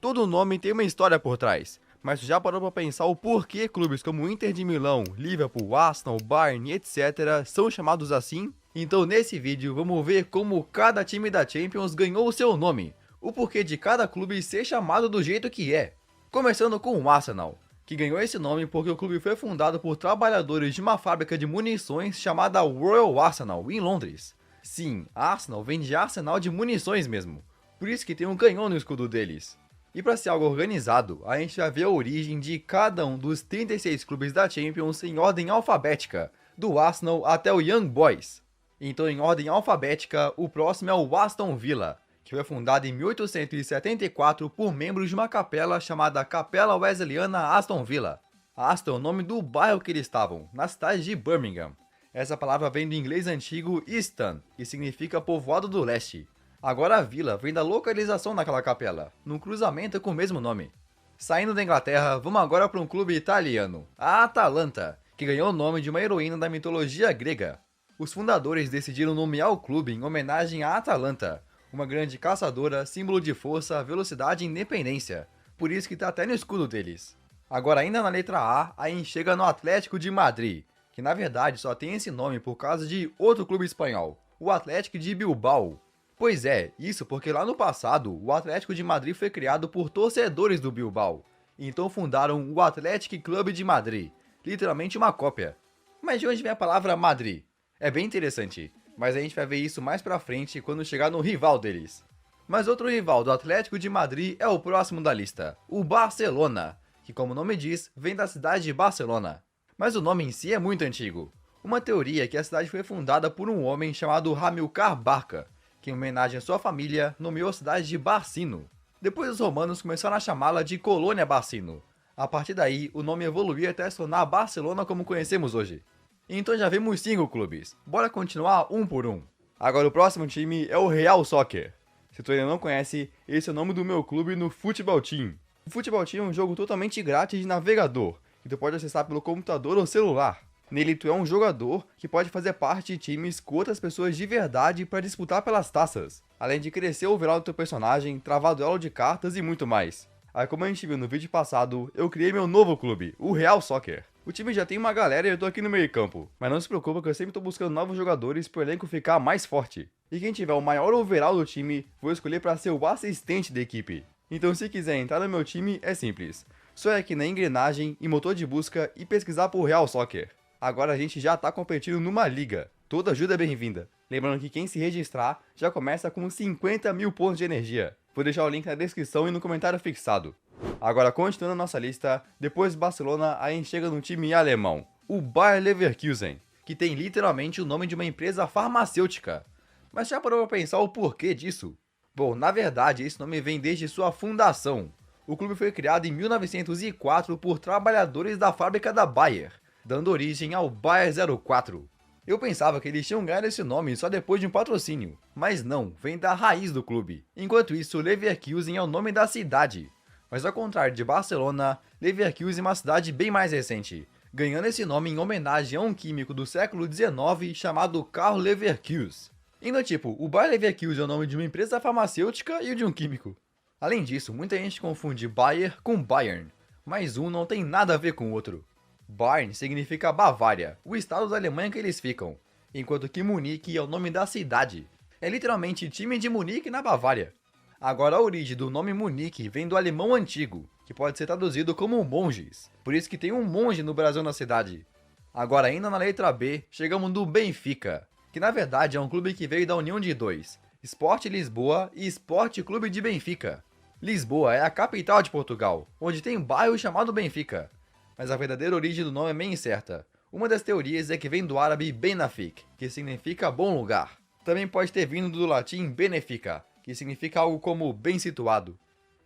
Todo nome tem uma história por trás, mas tu já parou pra pensar o porquê clubes como Inter de Milão, Liverpool, Arsenal, Bayern, etc. são chamados assim? Então nesse vídeo vamos ver como cada time da Champions ganhou o seu nome, o porquê de cada clube ser chamado do jeito que é. Começando com o Arsenal, que ganhou esse nome porque o clube foi fundado por trabalhadores de uma fábrica de munições chamada Royal Arsenal, em Londres. Sim, Arsenal vem de arsenal de munições mesmo, por isso que tem um canhão no escudo deles. E para ser algo organizado, a gente vai ver a origem de cada um dos 36 clubes da Champions em ordem alfabética, do Arsenal até o Young Boys. Então, em ordem alfabética, o próximo é o Aston Villa, que foi fundado em 1874 por membros de uma capela chamada Capela Wesleyana Aston Villa. Aston é o nome do bairro que eles estavam, na cidade de Birmingham. Essa palavra vem do inglês antigo Easton, que significa povoado do leste. Agora a vila vem da localização daquela capela, num cruzamento com o mesmo nome. Saindo da Inglaterra, vamos agora para um clube italiano, a Atalanta, que ganhou o nome de uma heroína da mitologia grega. Os fundadores decidiram nomear o clube em homenagem a Atalanta, uma grande caçadora, símbolo de força, velocidade e independência, por isso que está até no escudo deles. Agora ainda na letra A, a gente chega no Atlético de Madrid, que na verdade só tem esse nome por causa de outro clube espanhol, o Atlético de Bilbao. Pois é, isso porque lá no passado, o Atlético de Madrid foi criado por torcedores do Bilbao, então fundaram o Athletic Club de Madrid, literalmente uma cópia. Mas de onde vem a palavra Madrid? É bem interessante, mas a gente vai ver isso mais pra frente quando chegar no rival deles. Mas outro rival do Atlético de Madrid é o próximo da lista, o Barcelona, que como o nome diz, vem da cidade de Barcelona. Mas o nome em si é muito antigo. Uma teoria é que a cidade foi fundada por um homem chamado Hamilcar Barca, que em homenagem à sua família, nomeou a cidade de Barcino. Depois os romanos começaram a chamá-la de Colônia Barcino. A partir daí, o nome evoluiu até se tornar Barcelona como conhecemos hoje. Então já vimos 5 clubes, bora continuar um por um. Agora o próximo time é o Real Soccer. Se tu ainda não conhece, esse é o nome do meu clube no Futebol Team. O Futebol Team é um jogo totalmente grátis de navegador, que tu pode acessar pelo computador ou celular. Nele tu é um jogador que pode fazer parte de times com outras pessoas de verdade para disputar pelas taças, além de crescer o overall do teu personagem, travar duelo de cartas e muito mais. Aí como a gente viu no vídeo passado, eu criei meu novo clube, o Real Soccer. O time já tem uma galera e eu tô aqui no meio campo, mas não se preocupa que eu sempre tô buscando novos jogadores pro elenco ficar mais forte. E quem tiver o maior overall do time, vou escolher para ser o assistente da equipe. Então se quiser entrar no meu time, é simples. Só ir aqui na engrenagem e motor de busca e pesquisar por Real Soccer. Agora a gente já tá competindo numa liga. Toda ajuda é bem-vinda. Lembrando que quem se registrar já começa com 50 mil pontos de energia. Vou deixar o link na descrição e no comentário fixado. Agora continuando a nossa lista, depois do Barcelona a gente chega no time alemão, o Bayer Leverkusen, que tem literalmente o nome de uma empresa farmacêutica. Mas já parou pra pensar o porquê disso? Bom, na verdade esse nome vem desde sua fundação. O clube foi criado em 1904 por trabalhadores da fábrica da Bayer, dando origem ao Bayer 04. Eu pensava que eles tinham ganhado esse nome só depois de um patrocínio, mas não, vem da raiz do clube. Enquanto isso, Leverkusen é o nome da cidade. Mas ao contrário de Barcelona, Leverkusen é uma cidade bem mais recente, ganhando esse nome em homenagem a um químico do século XIX chamado Karl Leverkus. Ainda tipo, o Bayer Leverkusen é o nome de uma empresa farmacêutica e o de um químico. Além disso, muita gente confunde Bayer com Bayern, mas um não tem nada a ver com o outro. Bayern significa Bavária, o estado da Alemanha que eles ficam, enquanto que Munique é o nome da cidade. É literalmente time de Munique na Bavária. Agora a origem do nome Munique vem do alemão antigo, que pode ser traduzido como monges, por isso que tem um monge no Brasil na cidade. Agora ainda na letra B, chegamos no Benfica, que na verdade é um clube que veio da união de dois, Sport Lisboa e Sport Clube de Benfica. Lisboa é a capital de Portugal, onde tem um bairro chamado Benfica. Mas a verdadeira origem do nome é bem incerta. Uma das teorias é que vem do árabe Benafic, que significa bom lugar. Também pode ter vindo do latim benefica, que significa algo como bem situado.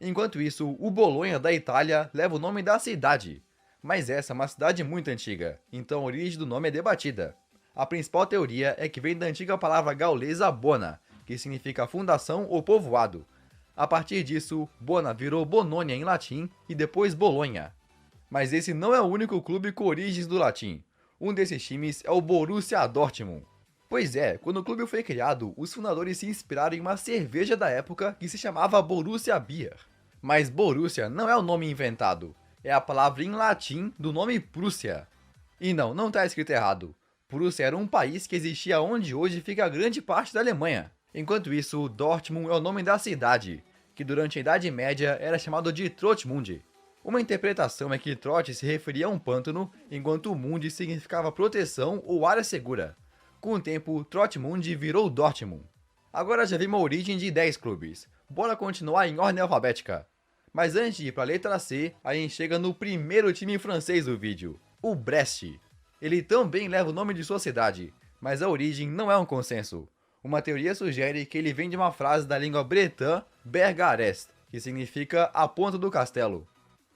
Enquanto isso, o Bolonha da Itália leva o nome da cidade. Mas essa é uma cidade muito antiga, então a origem do nome é debatida. A principal teoria é que vem da antiga palavra gaulesa bona, que significa fundação ou povoado. A partir disso, Bona virou Bononia em latim e depois Bolonha. Mas esse não é o único clube com origens do latim. Um desses times é o Borussia Dortmund. Pois é, quando o clube foi criado, os fundadores se inspiraram em uma cerveja da época que se chamava Borussia Beer. Mas Borussia não é o nome inventado, é a palavra em latim do nome Prússia. E não tá escrito errado. Prússia era um país que existia onde hoje fica grande parte da Alemanha. Enquanto isso, Dortmund é o nome da cidade, que durante a Idade Média era chamado de Trotmund. Uma interpretação é que Trot se referia a um pântano, enquanto Mund significava proteção ou área segura. Com o tempo, Trotmund virou Dortmund. Agora já vimos a origem de 10 clubes. Bora continuar em ordem alfabética. Mas antes de ir para a letra C, a gente chega no primeiro time francês do vídeo, o Brest. Ele também leva o nome de sua cidade, mas a origem não é um consenso. Uma teoria sugere que ele vem de uma frase da língua bretã, Bergarest, que significa a ponta do castelo.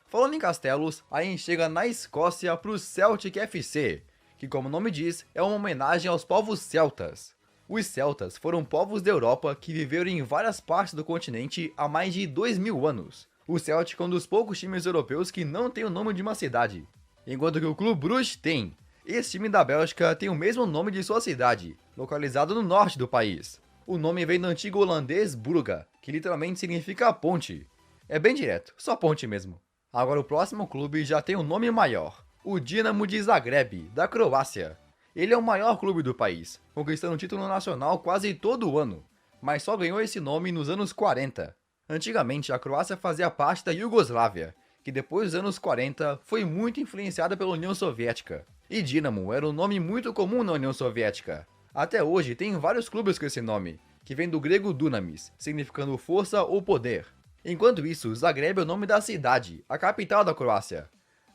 Falando em castelos, a gente chega na Escócia para o Celtic FC, que como o nome diz, é uma homenagem aos povos celtas. Os celtas foram povos da Europa que viveram em várias partes do continente há mais de 2000 anos. O Celtic é um dos poucos times europeus que não tem o nome de uma cidade, enquanto que o Clube Brugge tem. Esse time da Bélgica tem o mesmo nome de sua cidade, localizado no norte do país. O nome vem do antigo holandês Brugge, que literalmente significa ponte. É bem direto, só ponte mesmo. Agora o próximo clube já tem um nome maior, o Dinamo de Zagreb, da Croácia. Ele é o maior clube do país, conquistando o título nacional quase todo ano, mas só ganhou esse nome nos anos 40. Antigamente a Croácia fazia parte da Iugoslávia, que depois dos anos 40 foi muito influenciada pela União Soviética. E Dinamo era um nome muito comum na União Soviética. Até hoje tem vários clubes com esse nome, que vem do grego dunamis, significando força ou poder. Enquanto isso, Zagreb é o nome da cidade, a capital da Croácia.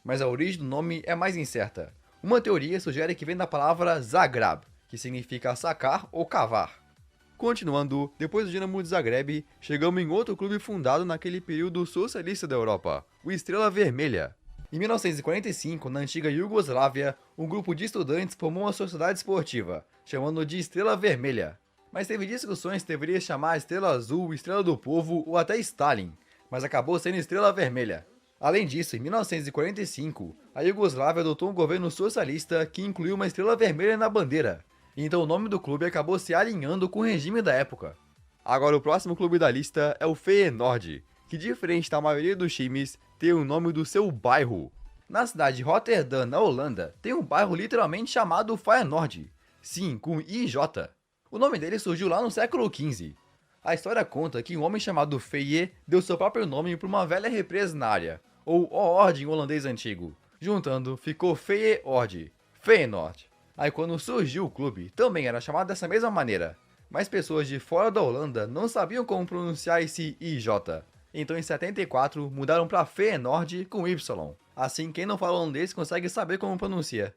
Mas a origem do nome é mais incerta. Uma teoria sugere que vem da palavra Zagreb, que significa sacar ou cavar. Continuando, depois do Dinamo de Zagreb, chegamos em outro clube fundado naquele período socialista da Europa, o Estrela Vermelha. Em 1945, na antiga Iugoslávia, um grupo de estudantes formou uma sociedade esportiva, chamando de Estrela Vermelha. Mas teve discussões se deveria chamar Estrela Azul, Estrela do Povo ou até Stalin, mas acabou sendo Estrela Vermelha. Além disso, em 1945, a Iugoslávia adotou um governo socialista que incluiu uma estrela vermelha na bandeira, então o nome do clube acabou se alinhando com o regime da época. Agora o próximo clube da lista é o Feyenoord, que diferente da maioria dos times, tem o nome do seu bairro. Na cidade de Rotterdam, na Holanda, tem um bairro literalmente chamado Feyenoord, sim, com IJ. O nome dele surgiu lá no século XV. A história conta que um homem chamado Feye deu seu próprio nome para uma velha represa na área, ou Oord em holandês antigo. Juntando, ficou Feyenoord, Feyenoord. Aí quando surgiu o clube, também era chamado dessa mesma maneira, mas pessoas de fora da Holanda não sabiam como pronunciar esse IJ. Então em 74 mudaram para Feyenoord com Y. Assim quem não fala holandês consegue saber como pronuncia.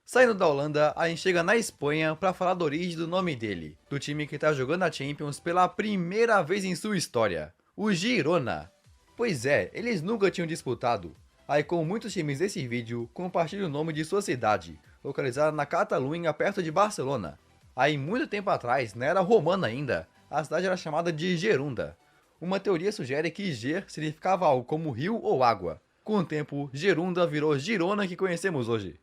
Saindo da Holanda, a gente chega na Espanha para falar da origem do nome dele, do time que está jogando a Champions pela primeira vez em sua história, o Girona. Pois é, eles nunca tinham disputado. Aí como muitos times desse vídeo, compartilham o nome de sua cidade, localizada na Catalunha perto de Barcelona. Aí muito tempo atrás, na era romana ainda, a cidade era chamada de Gerunda. Uma teoria sugere que Ger significava algo como rio ou água. Com o tempo, Gerunda virou Girona que conhecemos hoje.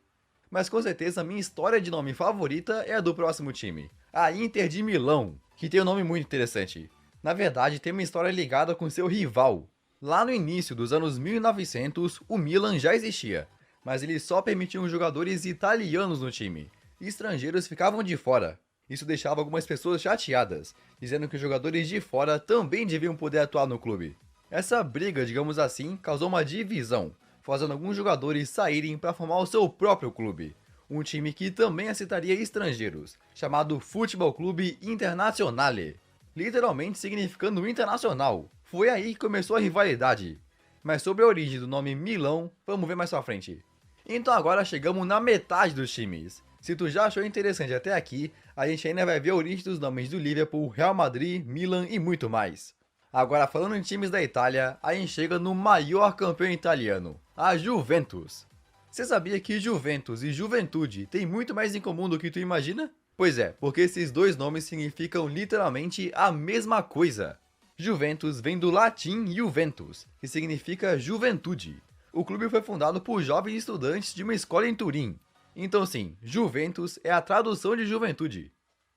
Mas com certeza a minha história de nome favorita é a do próximo time, a Inter de Milão, que tem um nome muito interessante. Na verdade, tem uma história ligada com seu rival. Lá no início dos anos 1900, o Milan já existia, mas eles só permitiam jogadores italianos no time, e estrangeiros ficavam de fora. Isso deixava algumas pessoas chateadas, dizendo que os jogadores de fora também deviam poder atuar no clube. Essa briga, digamos assim, causou uma divisão, fazendo alguns jogadores saírem para formar o seu próprio clube, um time que também aceitaria estrangeiros, chamado Futebol Clube Internazionale, literalmente significando internacional. Foi aí que começou a rivalidade. Mas sobre a origem do nome Milão, vamos ver mais pra frente. Então agora chegamos na metade dos times. Se tu já achou interessante até aqui, a gente ainda vai ver a origem dos nomes do Liverpool, Real Madrid, Milan e muito mais. Agora falando em times da Itália, a gente chega no maior campeão italiano, a Juventus. Você sabia que Juventus e Juventude têm muito mais em comum do que tu imagina? Pois é, porque esses dois nomes significam literalmente a mesma coisa. Juventus vem do latim Juventus, que significa juventude. O clube foi fundado por jovens estudantes de uma escola em Turim. Então sim, Juventus é a tradução de juventude.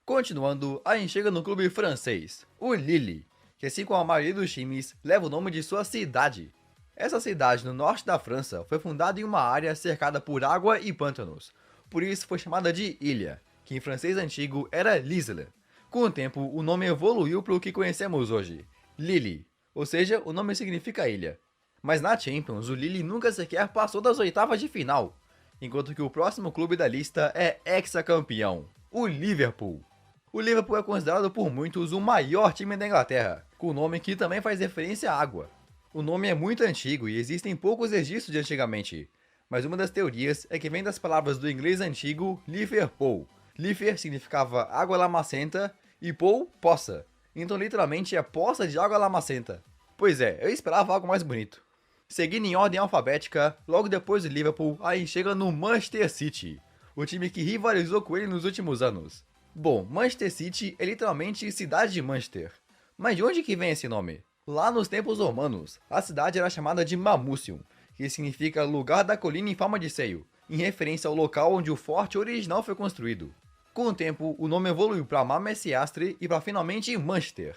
Continuando, a gente chega no clube francês, o Lille, que assim como a maioria dos times, leva o nome de sua cidade. Essa cidade no norte da França foi fundada em uma área cercada por água e pântanos, por isso foi chamada de ilha, que em francês antigo era l'Isle. Com o tempo, o nome evoluiu para o que conhecemos hoje, Lille, ou seja, o nome significa ilha. Mas na Champions, o Lille nunca sequer passou das oitavas de final, enquanto que o próximo clube da lista é ex-campeão, o Liverpool. O Liverpool é considerado por muitos o maior time da Inglaterra, com um nome que também faz referência à água. O nome é muito antigo e existem poucos registros de antigamente, mas uma das teorias é que vem das palavras do inglês antigo Liverpool. Liver significava água lamacenta e pool, poça. Então literalmente é poça de água lamacenta. Pois é, eu esperava algo mais bonito. Seguindo em ordem alfabética, logo depois do Liverpool, aí chega no Manchester City, o time que rivalizou com ele nos últimos anos. Bom, Manchester City é literalmente cidade de Manchester. Mas de onde que vem esse nome? Lá nos tempos romanos, a cidade era chamada de Mamucium, que significa lugar da colina em forma de seio, em referência ao local onde o forte original foi construído. Com o tempo, o nome evoluiu para Mamessiastre e para finalmente Manchester.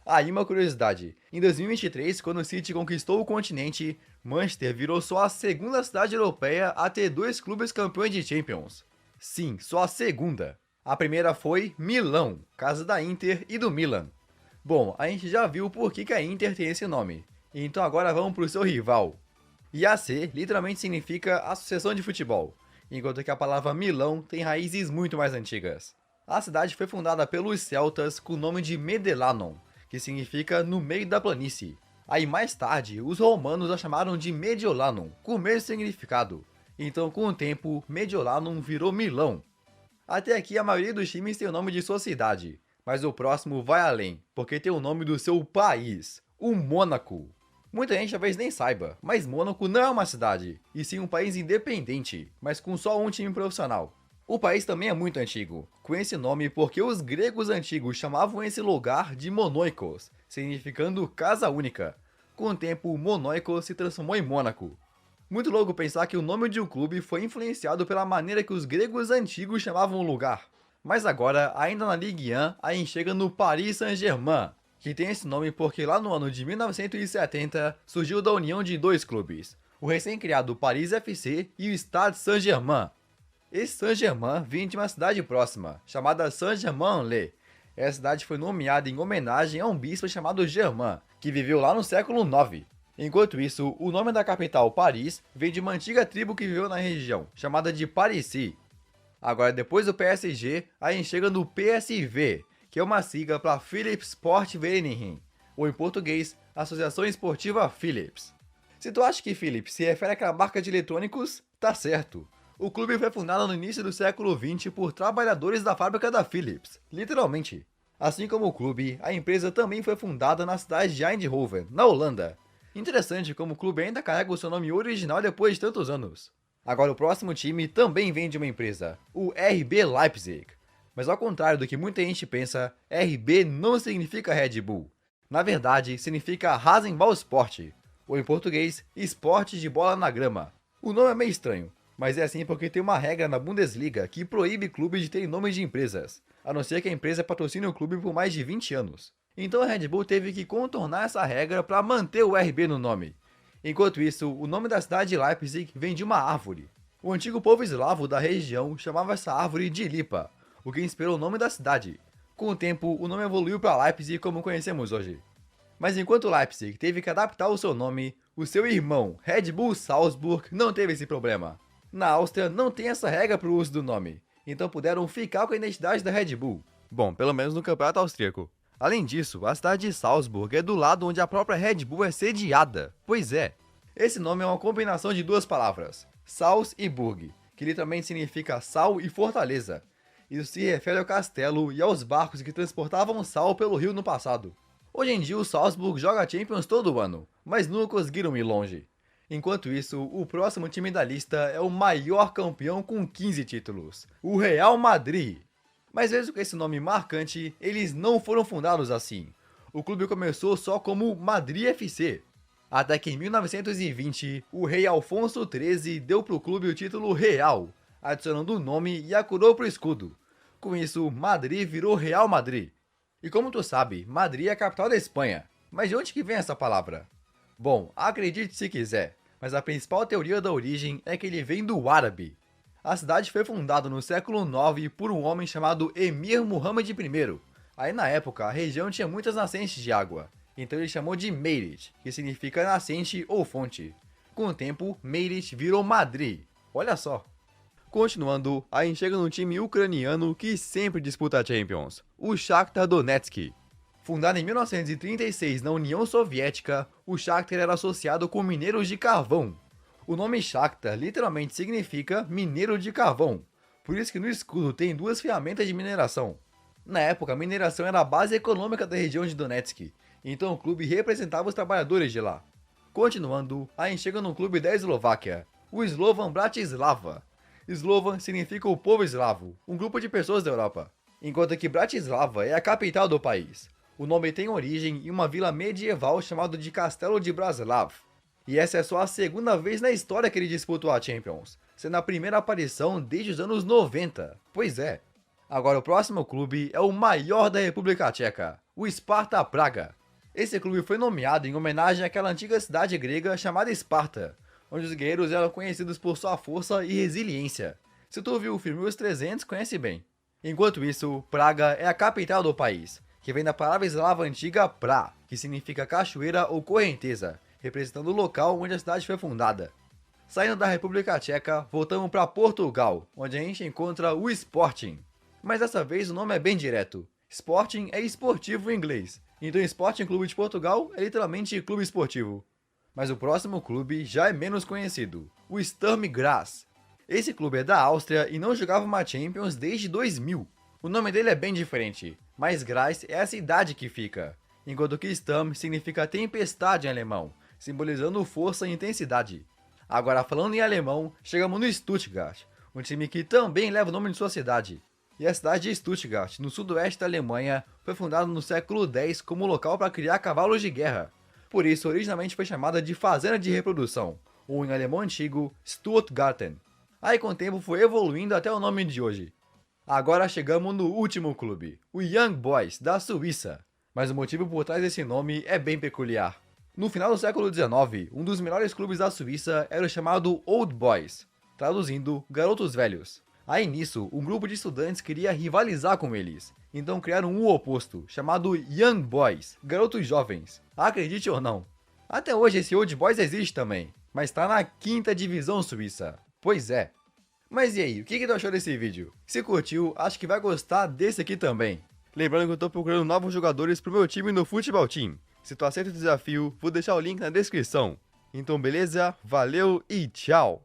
Aí uma curiosidade, em 2023, quando o City conquistou o continente, Manchester virou só a segunda cidade europeia a ter 2 clubes campeões de Champions. Sim, só a segunda. A primeira foi Milão, casa da Inter e do Milan. Bom, a gente já viu por que a Inter tem esse nome, então agora vamos para o seu rival. IAC literalmente significa Associação de Futebol, enquanto que a palavra Milão tem raízes muito mais antigas. A cidade foi fundada pelos celtas com o nome de Medelanon, que significa no meio da planície. Aí mais tarde, os romanos a chamaram de Mediolanum, com o mesmo significado. Então com o tempo, Mediolanum virou Milão. Até aqui a maioria dos times tem o nome de sua cidade, mas o próximo vai além, porque tem o nome do seu país, o Mônaco. Muita gente talvez nem saiba, mas Mônaco não é uma cidade, e sim um país independente, mas com só um time profissional. O país também é muito antigo, com esse nome porque os gregos antigos chamavam esse lugar de Monoikos, significando casa única. Com o tempo, Monoikos se transformou em Mônaco. Muito louco pensar que o nome de um clube foi influenciado pela maneira que os gregos antigos chamavam o lugar. Mas agora, ainda na Ligue 1, a gente chega no Paris Saint-Germain, que tem esse nome porque lá no ano de 1970 surgiu da união de 2 clubes, o recém-criado Paris FC e o Stade Saint-Germain. Esse Saint-Germain vinha de uma cidade próxima, chamada Saint-Germain-en-Laye. Essa cidade foi nomeada em homenagem a um bispo chamado Germain, que viveu lá no século IX. Enquanto isso, o nome da capital, Paris, vem de uma antiga tribo que viveu na região, chamada de Parissi. Agora, depois do PSG, a gente chega no PSV, que é uma sigla para Philips Sport Vereniging, ou em português, Associação Esportiva Philips. Se tu acha que Philips se refere àquela marca de eletrônicos, tá certo. O clube foi fundado no início do século XX por trabalhadores da fábrica da Philips, literalmente. Assim como o clube, a empresa também foi fundada na cidade de Eindhoven, na Holanda. Interessante como o clube ainda carrega o seu nome original depois de tantos anos. Agora o próximo time também vem de uma empresa, o RB Leipzig. Mas ao contrário do que muita gente pensa, RB não significa Red Bull. Na verdade, significa Rasenballsport, ou em português, esporte de bola na grama. O nome é meio estranho, mas é assim porque tem uma regra na Bundesliga que proíbe clubes de terem nomes de empresas, a não ser que a empresa patrocine o clube por mais de 20 anos. Então a Red Bull teve que contornar essa regra para manter o RB no nome. Enquanto isso, o nome da cidade de Leipzig vem de uma árvore. O antigo povo eslavo da região chamava essa árvore de Lipa, o que inspirou o nome da cidade. Com o tempo, o nome evoluiu para Leipzig como conhecemos hoje. Mas enquanto Leipzig teve que adaptar o seu nome, o seu irmão, Red Bull Salzburg, não teve esse problema. Na Áustria não tem essa regra para o uso do nome, então puderam ficar com a identidade da Red Bull. Bom, pelo menos no campeonato austríaco. Além disso, a cidade de Salzburg é do lado onde a própria Red Bull é sediada. Pois é. Esse nome é uma combinação de 2 palavras, Salz e Burg, que literalmente significa sal e fortaleza. Isso se refere ao castelo e aos barcos que transportavam sal pelo rio no passado. Hoje em dia o Salzburg joga Champions todo ano, mas nunca conseguiram ir longe. Enquanto isso, o próximo time da lista é o maior campeão com 15 títulos, o Real Madrid. Mas mesmo com esse nome marcante, eles não foram fundados assim. O clube começou só como Madrid FC. Até que em 1920, o rei Alfonso XIII deu para o clube o título Real, adicionando o nome e a coroa para o escudo. Com isso, Madrid virou Real Madrid. E como tu sabe, Madrid é a capital da Espanha. Mas de onde que vem essa palavra? Bom, acredite se quiser, mas a principal teoria da origem é que ele vem do árabe. A cidade foi fundada no século IX por um homem chamado Emir Muhammad I. Aí na época, a região tinha muitas nascentes de água, então ele chamou de Meirit, que significa nascente ou fonte. Com o tempo, Meirit virou Madrid. Olha só. Continuando, a gente chega no time ucraniano que sempre disputa a Champions, o Shakhtar Donetsk. Fundado em 1936 na União Soviética, o Shakhtar era associado com mineiros de carvão. O nome Shakhtar literalmente significa mineiro de carvão, por isso que no escudo tem duas ferramentas de mineração. Na época, a mineração era a base econômica da região de Donetsk, então o clube representava os trabalhadores de lá. Continuando, a gente chega no clube da Eslováquia, o Slovan Bratislava. Slovan significa o povo eslavo, um grupo de pessoas da Europa, enquanto que Bratislava é a capital do país. O nome tem origem em uma vila medieval chamada de Castelo de Braslav. E essa é só a segunda vez na história que ele disputou a Champions, sendo a primeira aparição desde os anos 90. Pois é. Agora o próximo clube é o maior da República Tcheca, o Sparta Praga. Esse clube foi nomeado em homenagem àquela antiga cidade grega chamada Esparta, onde os guerreiros eram conhecidos por sua força e resiliência. Se tu viu o filme Os 300, conhece bem. Enquanto isso, Praga é a capital do país, que vem da palavra eslava antiga pra, que significa cachoeira ou correnteza, representando o local onde a cidade foi fundada. Saindo da República Tcheca, voltamos para Portugal, onde a gente encontra o Sporting. Mas dessa vez o nome é bem direto. Sporting é esportivo em inglês, então Sporting Clube de Portugal é literalmente clube esportivo. Mas o próximo clube já é menos conhecido, o Sturm Graz. Esse clube é da Áustria e não jogava uma Champions desde 2000. O nome dele é bem diferente, mas Graz é a cidade que fica, enquanto que Sturm significa tempestade em alemão, simbolizando força e intensidade. Agora falando em alemão, chegamos no Stuttgart, um time que também leva o nome de sua cidade. E a cidade de Stuttgart, no sudoeste da Alemanha, foi fundada no século X como local para criar cavalos de guerra. Por isso, originalmente foi chamada de Fazenda de Reprodução, ou em alemão antigo, Stuttgarten. Aí com o tempo foi evoluindo até o nome de hoje. Agora chegamos no último clube, o Young Boys, da Suíça. Mas o motivo por trás desse nome é bem peculiar. No final do século XIX, um dos melhores clubes da Suíça era o chamado Old Boys, traduzindo, garotos velhos. Aí nisso, um grupo de estudantes queria rivalizar com eles, então criaram o oposto, chamado Young Boys, garotos jovens. Acredite ou não. Até hoje esse Old Boys existe também, mas está na 5ª divisão suíça. Pois é. Mas e aí, o que tu achou desse vídeo? Se curtiu, acho que vai gostar desse aqui também. Lembrando que eu tô procurando novos jogadores pro meu time no Futebol Team. Se tu aceita o desafio, vou deixar o link na descrição. Então beleza? Valeu e tchau!